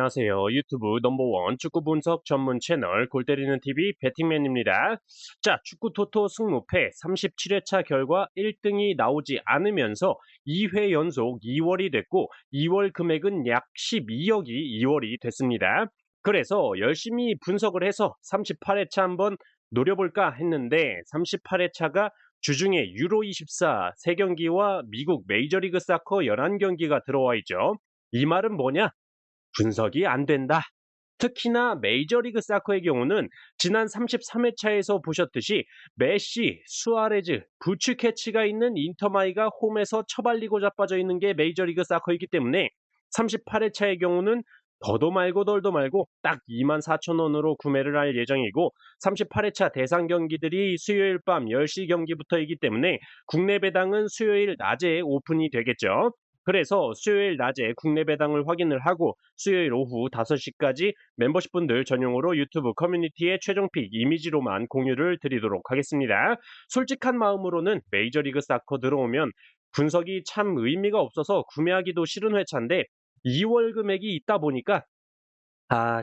안녕하세요. 유튜브 넘버원 축구 분석 전문 채널 골 때리는 TV 배팅맨입니다. 자, 축구 토토 승무패 37회차 결과 1등이 나오지 않으면서 2회 연속 2월이 됐고 2월 금액은 약 12억이 2월이 됐습니다. 그래서 열심히 분석을 해서 38회차 한번 노려볼까 했는데 38회차가 주중에 유로 24 3경기와 미국 메이저리그 사커 11경기가 들어와 있죠. 이 말은 뭐냐? 분석이 안 된다. 특히나 메이저리그 사커의 경우는 지난 33회차에서 보셨듯이 메시, 수아레즈, 부츠케츠가 있는 인터마이가 홈에서 처발리고 자빠져 있는 게 메이저리그 사커이기 때문에 38회차의 경우는 더도 말고 덜도 말고 딱 24,000원으로 구매를 할 예정이고 38회차 대상 경기들이 수요일 밤 10시 경기부터이기 때문에 국내 배당은 수요일 낮에 오픈이 되겠죠. 그래서 수요일 낮에 국내 배당을 확인을 하고 수요일 오후 5시까지 멤버십분들 전용으로 유튜브 커뮤니티에 최종픽 이미지로만 공유를 드리도록 하겠습니다. 솔직한 마음으로는 메이저리그 사커 들어오면 분석이 참 의미가 없어서 구매하기도 싫은 회차인데 2월 금액이 있다 보니까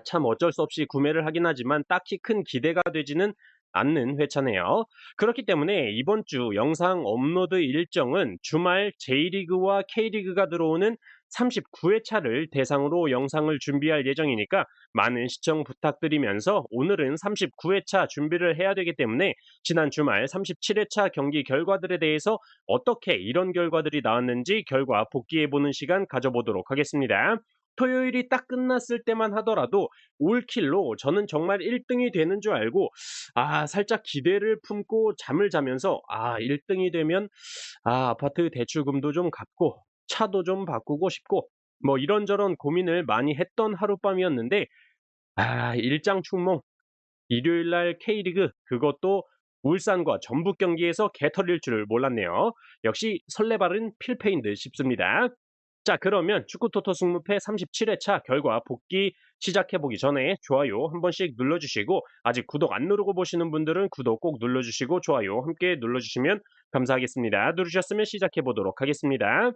참 어쩔 수 없이 구매를 하긴 하지만 딱히 큰 기대가 되지는 않는 회차네요. 그렇기 때문에 이번 주 영상 업로드 일정은 주말 J리그와 K리그가 들어오는 39회차를 대상으로 영상을 준비할 예정이니까 많은 시청 부탁드리면서 오늘은 39회차 준비를 해야 되기 때문에 지난 주말 37회차 경기 결과들에 대해서 어떻게 이런 결과들이 나왔는지 결과 복귀해보는 시간 가져보도록 하겠습니다. 토요일이 딱 끝났을 때만 하더라도 올킬로 저는 정말 1등이 되는 줄 알고 살짝 기대를 품고 잠을 자면서 1등이 되면 아파트 대출금도 좀 갚고 차도 좀 바꾸고 싶고 뭐 이런저런 고민을 많이 했던 하룻밤이었는데 일장춘몽 일요일 날 K리그 그것도 울산과 전북 경기에서 개털릴 줄 몰랐네요. 역시 설레발은 필패인 듯 싶습니다. 자, 그러면 축구토토 승무패 37회차 결과 복귀 시작해보기 전에 좋아요 한 번씩 눌러주시고 아직 구독 안 누르고 보시는 분들은 구독 꼭 눌러주시고 좋아요 함께 눌러주시면 감사하겠습니다. 누르셨으면 시작해보도록 하겠습니다.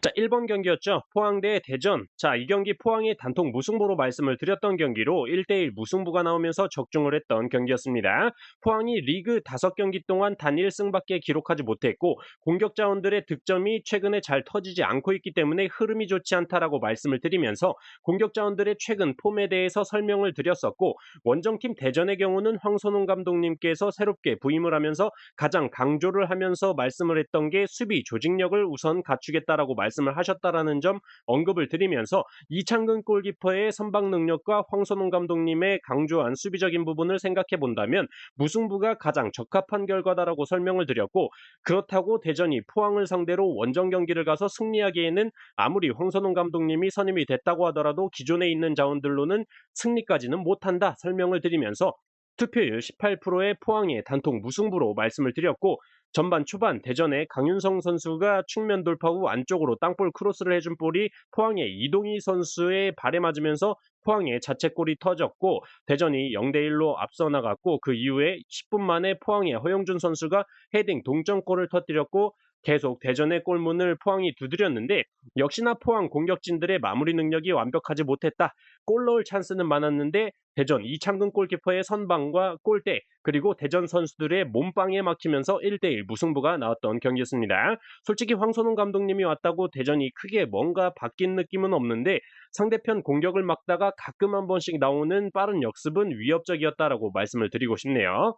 자, 1번 경기였죠. 포항 대 대전. 자, 이 경기 포항이 단통 무승부로 말씀을 드렸던 경기로 1대1 무승부가 나오면서 적중을 했던 경기였습니다. 포항이 리그 5경기 동안 단 1승밖에 기록하지 못했고 공격 자원들의 득점이 최근에 잘 터지지 않고 있기 때문에 흐름이 좋지 않다라고 말씀을 드리면서 공격 자원들의 최근 폼에 대해서 설명을 드렸었고 원정팀 대전의 경우는 황선홍 감독님께서 새롭게 부임을 하면서 가장 강조를 하면서 말씀을 했던 게 수비 조직력을 우선 갖추겠다라고 말씀을 하셨다라는 점 언급을 드리면서 이창근 골키퍼의 선방 능력과 황선홍 감독님의 강조한 수비적인 부분을 생각해 본다면 무승부가 가장 적합한 결과다라고 설명을 드렸고 그렇다고 대전이 포항을 상대로 원정 경기를 가서 승리하기에는 아무리 황선홍 감독님이 선임이 됐다고 하더라도 기존에 있는 자원들로는 승리까지는 못한다 설명을 드리면서 투표율 18%의 포항의 단통 무승부로 말씀을 드렸고 전반 초반 대전의 강윤성 선수가 측면 돌파 후 안쪽으로 땅볼 크로스를 해준 볼이 포항의 이동희 선수의 발에 맞으면서 포항의 자책골이 터졌고 대전이 0대1로 앞서 나갔고 그 이후에 10분 만에 포항의 허영준 선수가 헤딩 동점골을 터뜨렸고 계속 대전의 골문을 포항이 두드렸는데 역시나 포항 공격진들의 마무리 능력이 완벽하지 못했다. 골 넣을 찬스는 많았는데 대전 이창근 골키퍼의 선방과 골대 그리고 대전 선수들의 몸빵에 막히면서 1대1 무승부가 나왔던 경기였습니다. 솔직히 황선홍 감독님이 왔다고 대전이 크게 뭔가 바뀐 느낌은 없는데 상대편 공격을 막다가 가끔 한 번씩 나오는 빠른 역습은 위협적이었다라고 말씀을 드리고 싶네요.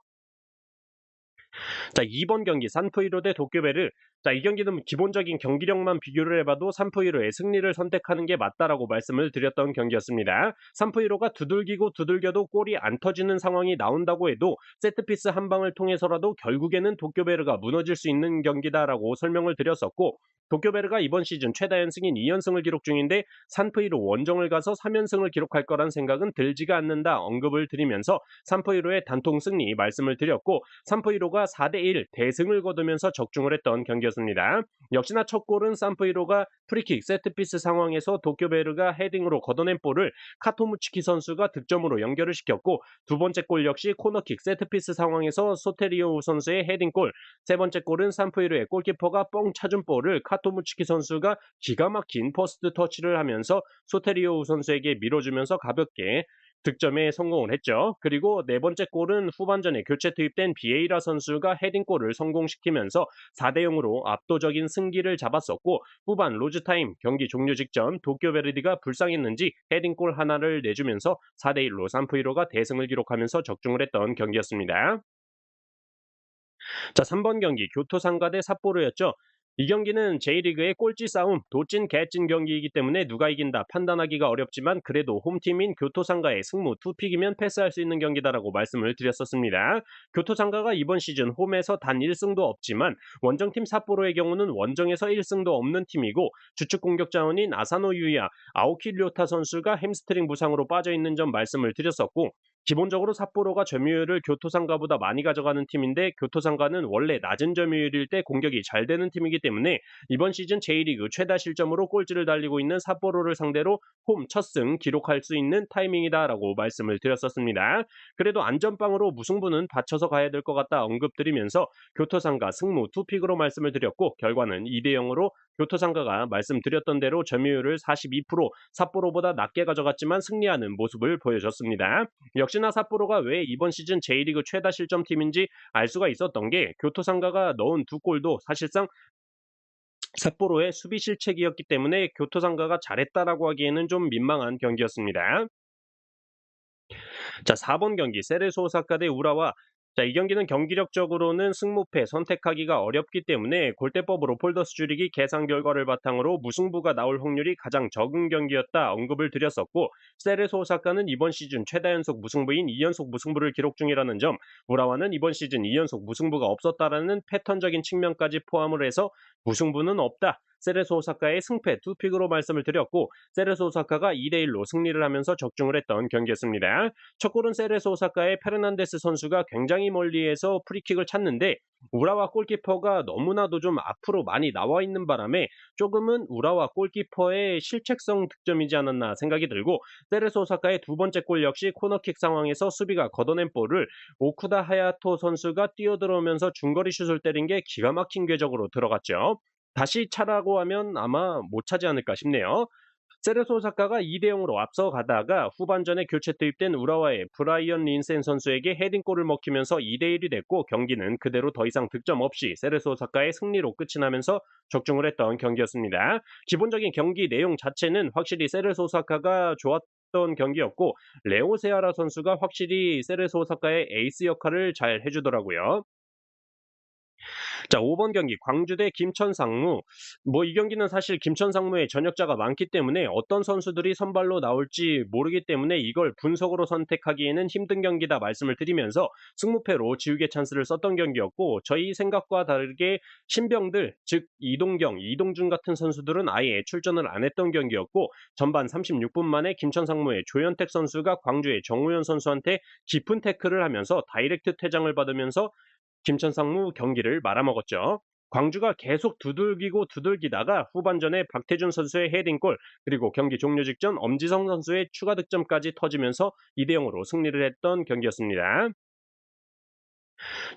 자, 2번 경기 산토이로 대 도쿄베르. 자, 이 경기는 기본적인 경기력만 비교를 해봐도 산토이로의 승리를 선택하는 게 맞다라고 말씀을 드렸던 경기였습니다. 산토이로가 두들기고 두들겨도 골이 안 터지는 상황이 나온다고 해도 세트피스 한 방을 통해서라도 결국에는 도쿄베르가 무너질 수 있는 경기다라고 설명을 드렸었고 도쿄베르가 이번 시즌 최다 연승인 2연승을 기록 중인데 산토이로 원정을 가서 3연승을 기록할 거란 생각은 들지가 않는다 언급을 드리면서 산토이로의 단통 승리 말씀을 드렸고 산토이로가 4대1 대승을 거두면서 적중을 했던 경기였습니다. 경기였습니다. 역시나 첫 골은 산프이로가 프리킥 세트피스 상황에서 도쿄베르가 헤딩으로 걷어낸 볼을 카토무치키 선수가 득점으로 연결을 시켰고, 두 번째 골 역시 코너킥 세트피스 상황에서 소테리오 선수의 헤딩골, 세 번째 골은 산프이로의 골키퍼가 뻥 차준 볼을 카토무치키 선수가 기가 막힌 퍼스트 터치를 하면서 소테리오 선수에게 밀어주면서 가볍게 득점에 성공을 했죠. 그리고 네 번째 골은 후반전에 교체 투입된 비에이라 선수가 헤딩골을 성공시키면서 4대 0으로 압도적인 승기를 잡았었고, 후반 로즈타임 경기 종료 직전 도쿄베르디가 불쌍했는지 헤딩골 하나를 내주면서 4대 1로 산프이로가 대승을 기록하면서 적중을 했던 경기였습니다. 자, 3번 경기 교토상가 대 삿포로였죠. 이 경기는 J리그의 꼴찌 싸움, 도찐 개찐 경기이기 때문에 누가 이긴다 판단하기가 어렵지만, 그래도 홈팀인 교토상가의 승무 투픽이면 패스할 수 있는 경기다라고 말씀을 드렸었습니다. 교토상가가 이번 시즌 홈에서 단 1승도 없지만, 원정팀 삿포로의 경우는 원정에서 1승도 없는 팀이고, 주축 공격 자원인 아사노 유야, 아오키 료타 선수가 햄스트링 부상으로 빠져있는 점 말씀을 드렸었고, 기본적으로 삿포로가 점유율을 교토상가보다 많이 가져가는 팀인데, 교토상가는 원래 낮은 점유율일 때 공격이 잘 되는 팀이기 때문에 이번 시즌 J리그 최다 실점으로 꼴찌를 달리고 있는 삿포로를 상대로 홈 첫 승 기록할 수 있는 타이밍이다라고 말씀을 드렸었습니다. 그래도 안전빵으로 무승부는 받쳐서 가야 될 것 같다 언급드리면서 교토상가 승무 투픽으로 말씀을 드렸고, 결과는 2대 0으로 교토상가가 말씀드렸던 대로 점유율을 42%, 삿포로보다 낮게 가져갔지만 승리하는 모습을 보여줬습니다. 역시나 삿포로가 왜 이번 시즌 J리그 최다 실점팀인지 알 수가 있었던 게, 교토상가가 넣은 두 골도 사실상 삿포로의 수비 실책이었기 때문에 교토상가가 잘했다라고 하기에는 좀 민망한 경기였습니다. 자, 4번 경기 세레소 오사카 대 우라와. 자, 이 경기는 경기력적으로는 승무패 선택하기가 어렵기 때문에 골대법으로 폴더스 줄이기 계산 결과를 바탕으로 무승부가 나올 확률이 가장 적은 경기였다 언급을 드렸었고, 세레소 오사카는 이번 시즌 최다 연속 무승부인 2연속 무승부를 기록 중이라는 점, 우라와는 이번 시즌 2연속 무승부가 없었다라는 패턴적인 측면까지 포함을 해서 무승부는 없다, 세레소 오사카의 승패 투픽으로 말씀을 드렸고, 세레소 오사카가 2대 1로 승리를 하면서 적중을 했던 경기였습니다. 첫 골은 세레소 오사카의 페르난데스 선수가 굉장히 멀리에서 프리킥을 찼는데, 우라와 골키퍼가 너무나도 좀 앞으로 많이 나와 있는 바람에 조금은 우라와 골키퍼의 실책성 득점이지 않았나 생각이 들고, 세레소 오사카의 두 번째 골 역시 코너킥 상황에서 수비가 걷어낸 볼을 오쿠다 하야토 선수가 뛰어들어오면서 중거리 슛을 때린 게 기가 막힌 궤적으로 들어갔죠. 다시 차라고 하면 아마 못 차지 않을까 싶네요. 세레소 오사카가 2대 0으로 앞서가다가 후반전에 교체 투입된 우라와의 브라이언 린센 선수에게 헤딩골을 먹히면서 2대 1이 됐고, 경기는 그대로 더 이상 득점 없이 세레소 오사카의 승리로 끝이 나면서 적중을 했던 경기였습니다. 기본적인 경기 내용 자체는 확실히 세레소 오사카가 좋았던 경기였고, 레오 세아라 선수가 확실히 세레소 오사카의 에이스 역할을 잘 해주더라고요. 자, 5번 경기 광주 대 김천상무. 이 경기는 사실 김천상무의 전역자가 많기 때문에 어떤 선수들이 선발로 나올지 모르기 때문에 이걸 분석으로 선택하기에는 힘든 경기다 말씀을 드리면서 승무패로 지우개 찬스를 썼던 경기였고, 저희 생각과 다르게 신병들, 즉 이동경, 이동준 같은 선수들은 아예 출전을 안 했던 경기였고, 전반 36분 만에 김천상무의 조현택 선수가 광주의 정우현 선수한테 깊은 태클을 하면서 다이렉트 퇴장을 받으면서 김천상무 경기를 말아먹었죠. 광주가 계속 두들기고 두들기다가 후반전에 박태준 선수의 헤딩골, 그리고 경기 종료 직전 엄지성 선수의 추가 득점까지 터지면서 2대 0으로 승리를 했던 경기였습니다.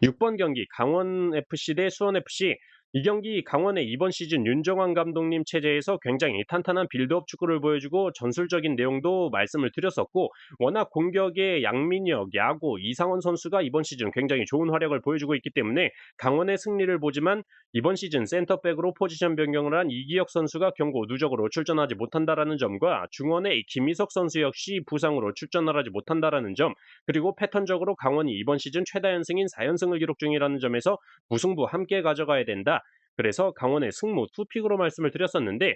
6번 경기 강원FC 대 수원FC. 이 경기 강원의 이번 시즌 윤정환 감독님 체제에서 굉장히 탄탄한 빌드업 축구를 보여주고 전술적인 내용도 말씀을 드렸었고, 워낙 공격의 양민혁, 야고, 이상원 선수가 이번 시즌 굉장히 좋은 활약을 보여주고 있기 때문에 강원의 승리를 보지만, 이번 시즌 센터백으로 포지션 변경을 한 이기혁 선수가 경고 누적으로 출전하지 못한다라는 점과 중원의 김희석 선수 역시 부상으로 출전을 하지 못한다라는 점, 그리고 패턴적으로 강원이 이번 시즌 최다 연승인 4연승을 기록 중이라는 점에서 무승부 함께 가져가야 된다. 그래서 강원의 승무 투픽으로 말씀을 드렸었는데,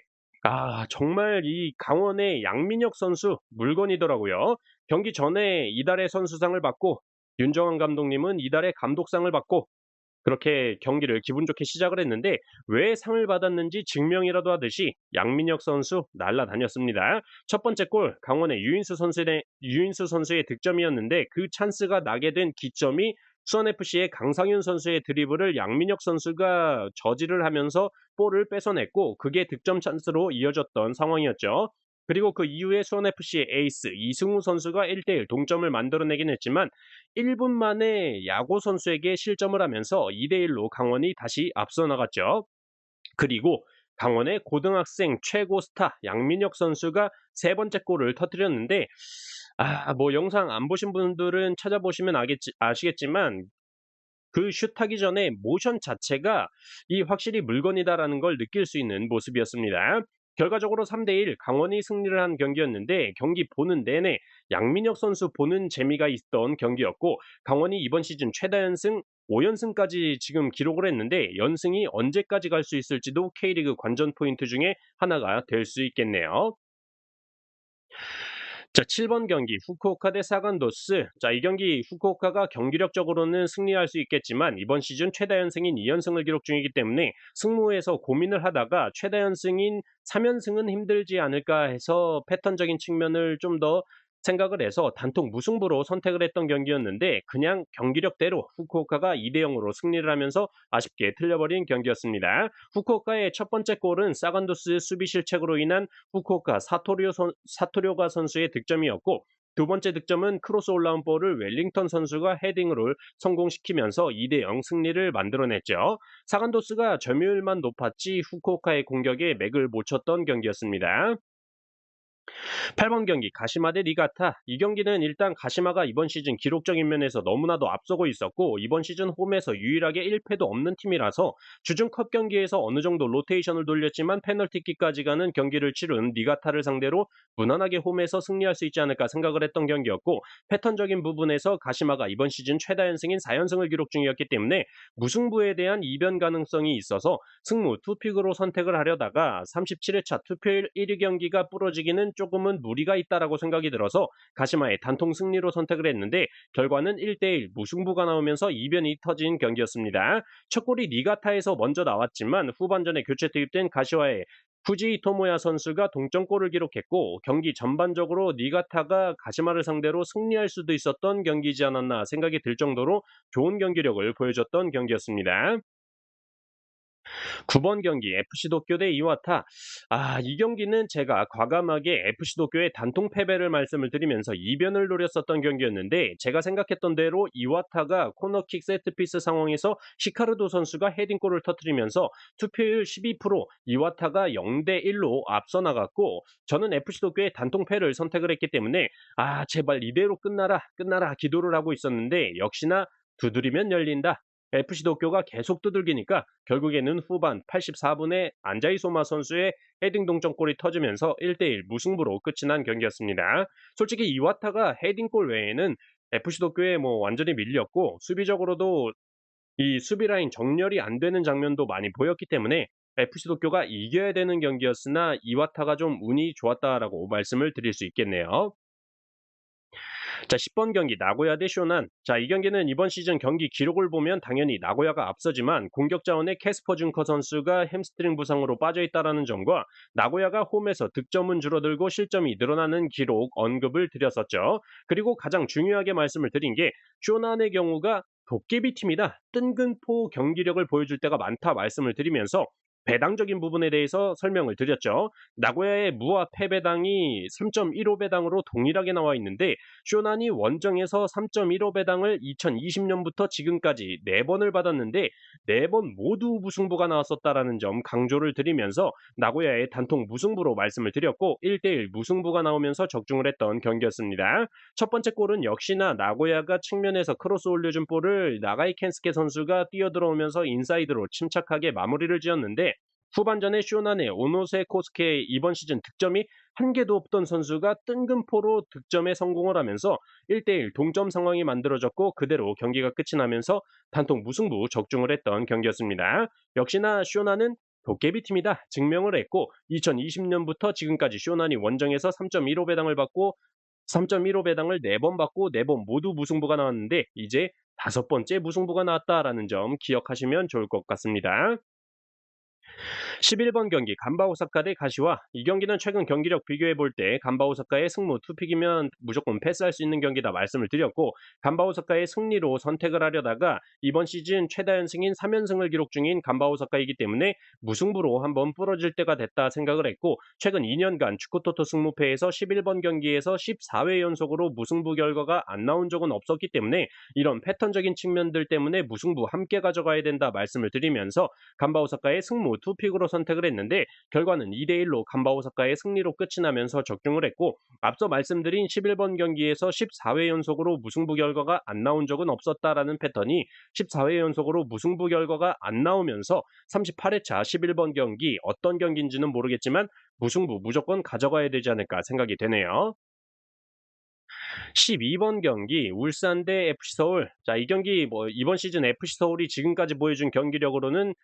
정말 이 강원의 양민혁 선수 물건이더라고요. 경기 전에 이달의 선수상을 받고, 윤정환 감독님은 이달의 감독상을 받고, 그렇게 경기를 기분 좋게 시작을 했는데 왜 상을 받았는지 증명이라도 하듯이 양민혁 선수 날라다녔습니다. 첫 번째 골 강원의 유인수 선수의 득점이었는데, 그 찬스가 나게 된 기점이 수원FC의 강상윤 선수의 드리블을 양민혁 선수가 저지를 하면서 볼을 뺏어냈고 그게 득점 찬스로 이어졌던 상황이었죠. 그리고 그 이후에 수원FC의 에이스 이승우 선수가 1대1 동점을 만들어내긴 했지만 1분 만에 야고 선수에게 실점을 하면서 2대1로 강원이 다시 앞서 나갔죠. 그리고 강원의 고등학생 최고 스타 양민혁 선수가 세 번째 골을 터뜨렸는데 뭐 영상 안 보신 분들은 찾아보시면 아시겠지만 그 슛하기 전에 모션 자체가 이 확실히 물건이다라는 걸 느낄 수 있는 모습이었습니다. 결과적으로 3대1 강원이 승리를 한 경기였는데 경기 보는 내내 양민혁 선수 보는 재미가 있던 경기였고 강원이 이번 시즌 최다 연승 5연승까지 지금 기록을 했는데 연승이 언제까지 갈 수 있을지도 K리그 관전 포인트 중에 하나가 될 수 있겠네요. 자, 7번 경기 후쿠오카 대 사간도스. 자, 이 경기 후쿠오카가 경기력적으로는 승리할 수 있겠지만 이번 시즌 최다 연승인 2연승을 기록 중이기 때문에 승무에서 고민을 하다가 최다 연승인 3연승은 힘들지 않을까 해서 패턴적인 측면을 좀 더 생각을 해서 단통 무승부로 선택을 했던 경기였는데 그냥 경기력대로 후쿠오카가 2대 0으로 승리를 하면서 아쉽게 틀려버린 경기였습니다. 후쿠오카의 첫 번째 골은 사간도스 수비 실책으로 인한 후쿠오카 사토료가 선수의 득점이었고 두 번째 득점은 크로스 올라온 볼을 웰링턴 선수가 헤딩으로 성공시키면서 2대 0 승리를 만들어냈죠. 사간도스가 점유율만 높았지 후쿠오카의 공격에 맥을 못 쳤던 경기였습니다. 8번 경기 가시마 대 니가타. 이 경기는 일단 가시마가 이번 시즌 기록적인 면에서 너무나도 앞서고 있었고 이번 시즌 홈에서 유일하게 1패도 없는 팀이라서 주중컵 경기에서 어느 정도 로테이션을 돌렸지만 페널티킥까지 가는 경기를 치른 니가타를 상대로 무난하게 홈에서 승리할 수 있지 않을까 생각을 했던 경기였고 패턴적인 부분에서 가시마가 이번 시즌 최다 연승인 4연승을 기록 중이었기 때문에 무승부에 대한 이변 가능성이 있어서 승무 투픽으로 선택을 하려다가 37회차 투표일 1위 경기가 부러지기는 조금은 무리가 있다라고 생각이 들어서 가시마의 단통 승리로 선택을 했는데 결과는 1대1 무승부가 나오면서 이변이 터진 경기였습니다. 첫 골이 니가타에서 먼저 나왔지만 후반전에 교체 투입된 가시와의 후지 토모야 선수가 동점골을 기록했고 경기 전반적으로 니가타가 가시마를 상대로 승리할 수도 있었던 경기지 않았나 생각이 들 정도로 좋은 경기력을 보여줬던 경기였습니다. 9번 경기 FC 도쿄 대 이와타. 이 경기는 제가 과감하게 FC 도쿄의 단통 패배를 말씀을 드리면서 이변을 노렸었던 경기였는데 제가 생각했던 대로 이와타가 코너킥 세트피스 상황에서 시카르도 선수가 헤딩골을 터뜨리면서 투표율 12% 이와타가 0대 1로 앞서 나갔고 저는 FC 도쿄의 단통 패를 선택을 했기 때문에 제발 이대로 끝나라 기도를 하고 있었는데 역시나 두드리면 열린다. FC 도쿄가 계속 두들기니까 결국에는 후반 84분에 안자이소마 선수의 헤딩 동점골이 터지면서 1대1 무승부로 끝이 난 경기였습니다. 솔직히 이와타가 헤딩골 외에는 FC 도쿄에 완전히 밀렸고 수비적으로도 이 수비 라인 정렬이 안 되는 장면도 많이 보였기 때문에 FC 도쿄가 이겨야 되는 경기였으나 이와타가 좀 운이 좋았다라고 말씀을 드릴 수 있겠네요. 자, 10번 경기 나고야 대 쇼난. 자, 이 경기는 이번 시즌 경기 기록을 보면 당연히 나고야가 앞서지만 공격 자원의 캐스퍼 준커 선수가 햄스트링 부상으로 빠져 있다라는 점과 나고야가 홈에서 득점은 줄어들고 실점이 늘어나는 기록 언급을 드렸었죠. 그리고 가장 중요하게 말씀을 드린 게 쇼난의 경우가 도깨비 팀이다. 뜬금포 경기력을 보여줄 때가 많다 말씀을 드리면서 배당적인 부분에 대해서 설명을 드렸죠. 나고야의 무와 패배당이 3.15배당으로 동일하게 나와 있는데 쇼난이 원정에서 3.15배당을 2020년부터 지금까지 4번을 받았는데 4번 모두 무승부가 나왔었다라는 점 강조를 드리면서 나고야의 단통 무승부로 말씀을 드렸고 1대1 무승부가 나오면서 적중을 했던 경기였습니다. 첫 번째 골은 역시나 나고야가 측면에서 크로스 올려준 볼을 나가이 켄스케 선수가 뛰어들어오면서 인사이드로 침착하게 마무리를 지었는데 후반전에 쇼난의 오노세 코스케의 이번 시즌 득점이 한 개도 없던 선수가 뜬금포로 득점에 성공을 하면서 1대1 동점 상황이 만들어졌고 그대로 경기가 끝이 나면서 단통 무승부 적중을 했던 경기였습니다. 역시나 쇼난은 도깨비 팀이다 증명을 했고 2020년부터 지금까지 쇼난이 원정에서 3.15배당을 받고 3.15배당을 4번 받고 4번 모두 무승부가 나왔는데 이제 5번째 무승부가 나왔다라는 점 기억하시면 좋을 것 같습니다. 11번 경기 간바 오사카 대 가시와. 이 경기는 최근 경기력 비교해 볼 때 간바 오사카의 승무 투픽이면 무조건 패스할 수 있는 경기다 말씀을 드렸고, 간바 오사카의 승리로 선택을 하려다가 이번 시즌 최다 연승인 3연승을 기록 중인 간바 오사카이기 때문에 무승부로 한번 부러질 때가 됐다 생각을 했고, 최근 2년간 축구토토 승무패에서 11번 경기에서 14회 연속으로 무승부 결과가 안 나온 적은 없었기 때문에 이런 패턴적인 측면들 때문에 무승부 함께 가져가야 된다 말씀을 드리면서 간바 오사카의 승무 투픽으로 선택을 했는데, 결과는 2대1로 간바 오사카의 승리로 끝이 나면서 적중을 했고, 앞서 말씀드린 11번 경기에서 14회 연속으로 무승부 결과가 안 나온 적은 없었다라는 패턴이 14회 연속으로 무승부 결과가 안 나오면서 38회차 11번 경기, 어떤 경기인지는 모르겠지만 무승부 무조건 가져가야 되지 않을까 생각이 되네요. 12번 경기 울산 대 FC 서울. 자, 이 경기 이번 시즌 FC 서울이 지금까지 보여준 경기력으로는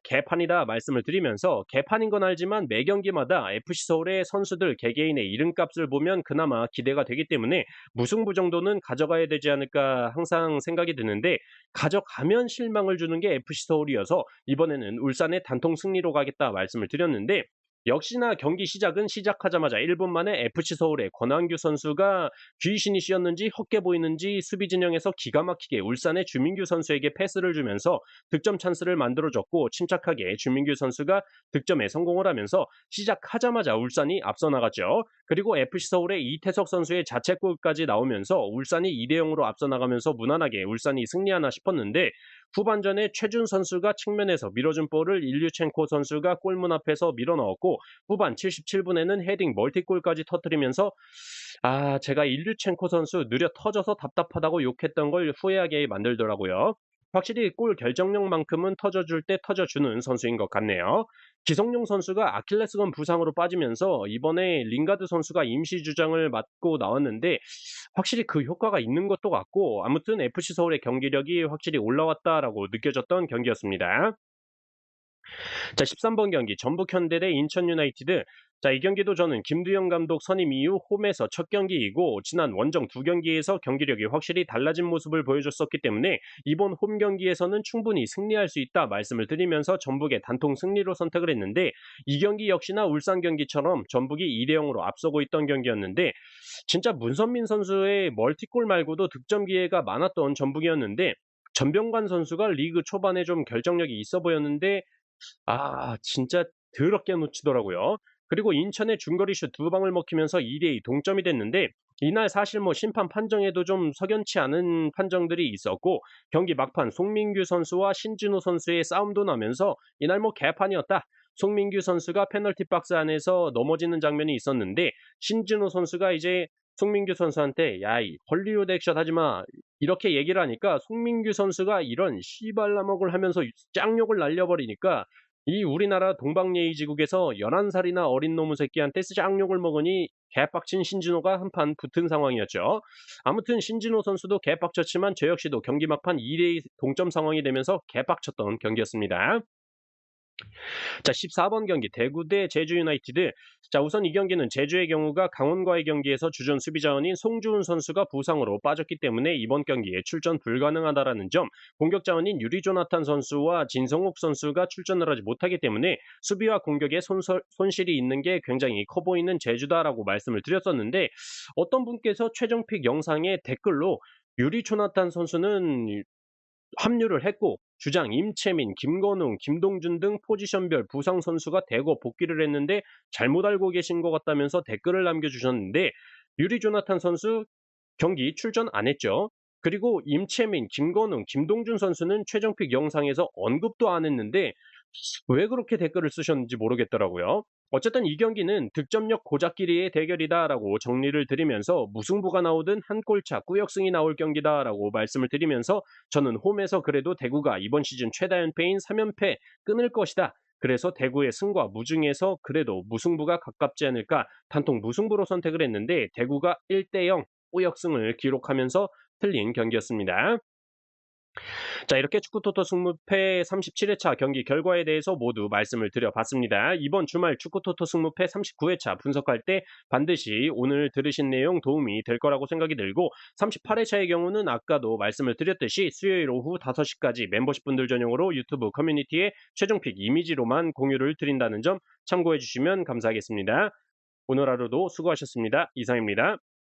개판이다 말씀을 드리면서, 개판인 건 알지만 매 경기마다 FC 서울의 선수들 개개인의 이름값을 보면 그나마 기대가 되기 때문에 무승부 정도는 가져가야 되지 않을까 항상 생각이 드는데, 가져가면 실망을 주는 게 FC 서울이어서 이번에는 울산의 단통 승리로 가겠다 말씀을 드렸는데, 역시나 경기 시작은 시작하자마자 1분 만에 FC 서울의 권한규 선수가 귀신이 씌었는지 헛게 보이는지 수비 진영에서 기가 막히게 울산의 주민규 선수에게 패스를 주면서 득점 찬스를 만들어줬고, 침착하게 주민규 선수가 득점에 성공을 하면서 시작하자마자 울산이 앞서 나갔죠. 그리고 FC 서울의 이태석 선수의 자책골까지 나오면서 울산이 2대0으로 앞서 나가면서 무난하게 울산이 승리하나 싶었는데, 후반전에 최준 선수가 측면에서 밀어준 볼을 일류첸코 선수가 골문 앞에서 밀어넣었고, 후반 77분에는 헤딩 멀티골까지 터뜨리면서, 제가 일류첸코 선수 느려 터져서 답답하다고 욕했던 걸 후회하게 만들더라고요. 확실히 골 결정력만큼은 터져줄 때 터져주는 선수인 것 같네요. 기성용 선수가 아킬레스건 부상으로 빠지면서 이번에 링가드 선수가 임시 주장을 맡고 나왔는데, 확실히 그 효과가 있는 것도 같고, 아무튼 FC 서울의 경기력이 확실히 올라왔다라고 느껴졌던 경기였습니다. 자, 13번 경기 전북 현대 대 인천 유나이티드. 자, 이 경기도 저는 김두영 감독 선임 이후 홈에서 첫 경기이고, 지난 원정 두 경기에서 경기력이 확실히 달라진 모습을 보여줬었기 때문에 이번 홈 경기에서는 충분히 승리할 수 있다 말씀을 드리면서 전북의 단통 승리로 선택을 했는데, 이 경기 역시나 울산 경기처럼 전북이 2대0으로 앞서고 있던 경기였는데, 진짜 문선민 선수의 멀티골 말고도 득점 기회가 많았던 전북이었는데, 전병관 선수가 리그 초반에 좀 결정력이 있어 보였는데 진짜 더럽게 놓치더라고요. 그리고 인천의 중거리 슛 두 방을 먹히면서 2대2 동점이 됐는데, 이날 사실 심판 판정에도 좀 석연치 않은 판정들이 있었고, 경기 막판 송민규 선수와 신진호 선수의 싸움도 나면서 이날 개판이었다. 송민규 선수가 페널티 박스 안에서 넘어지는 장면이 있었는데, 신진호 선수가 이제 송민규 선수한테 "야, 이 헐리우드 액션 하지 마." 이렇게 얘기를 하니까 송민규 선수가 이런 "씨발라먹을." 하면서 짱욕을 날려버리니까, 이 우리나라 동방예의지국에서 11살이나 어린 놈의 새끼한테 짱욕을 먹으니 개빡친 신진호가 한판 붙은 상황이었죠. 아무튼 신진호 선수도 개빡쳤지만 저 역시도 경기 막판 2대2 동점 상황이 되면서 개빡쳤던 경기였습니다. 자, 14번 경기 대구 대 제주 유나이티드. 자, 우선 이 경기는 제주의 경우가 강원과의 경기에서 주전 수비 자원인 송주훈 선수가 부상으로 빠졌기 때문에 이번 경기에 출전 불가능하다라는 점, 공격 자원인 유리 조나탄 선수와 진성욱 선수가 출전을 하지 못하기 때문에 수비와 공격에 손실이 있는 게 굉장히 커 보이는 제주다라고 말씀을 드렸었는데, 어떤 분께서 최종픽 영상에 댓글로 유리 조나탄 선수는 합류를 했고, 주장 임채민, 김건웅, 김동준 등 포지션별 부상 선수가 대거 복귀를 했는데 잘못 알고 계신 것 같다면서 댓글을 남겨주셨는데, 유리 조나탄 선수 경기 출전 안 했죠. 그리고 임채민, 김건웅, 김동준 선수는 최종픽 영상에서 언급도 안 했는데 왜 그렇게 댓글을 쓰셨는지 모르겠더라고요. 어쨌든 이 경기는 득점력 고작끼리의 대결이다라고 정리를 드리면서, 무승부가 나오든 한 골차 꾸역승이 나올 경기다라고 말씀을 드리면서, 저는 홈에서 그래도 대구가 이번 시즌 최다 연패인 3연패 끊을 것이다. 그래서 대구의 승과 무중에서 그래도 무승부가 가깝지 않을까, 단통 무승부로 선택을 했는데 대구가 1대0 꾸역승을 기록하면서 틀린 경기였습니다. 자, 이렇게 축구토토 승무패 37회차 경기 결과에 대해서 모두 말씀을 드려봤습니다. 이번 주말 축구토토 승무패 39회차 분석할 때 반드시 오늘 들으신 내용 도움이 될 거라고 생각이 들고 38회차의 경우는 아까도 말씀을 드렸듯이 수요일 오후 5시까지 멤버십 분들 전용으로 유튜브 커뮤니티에 최종픽 이미지로만 공유를 드린다는 점 참고해 주시면 감사하겠습니다. 오늘 하루도 수고하셨습니다. 이상입니다.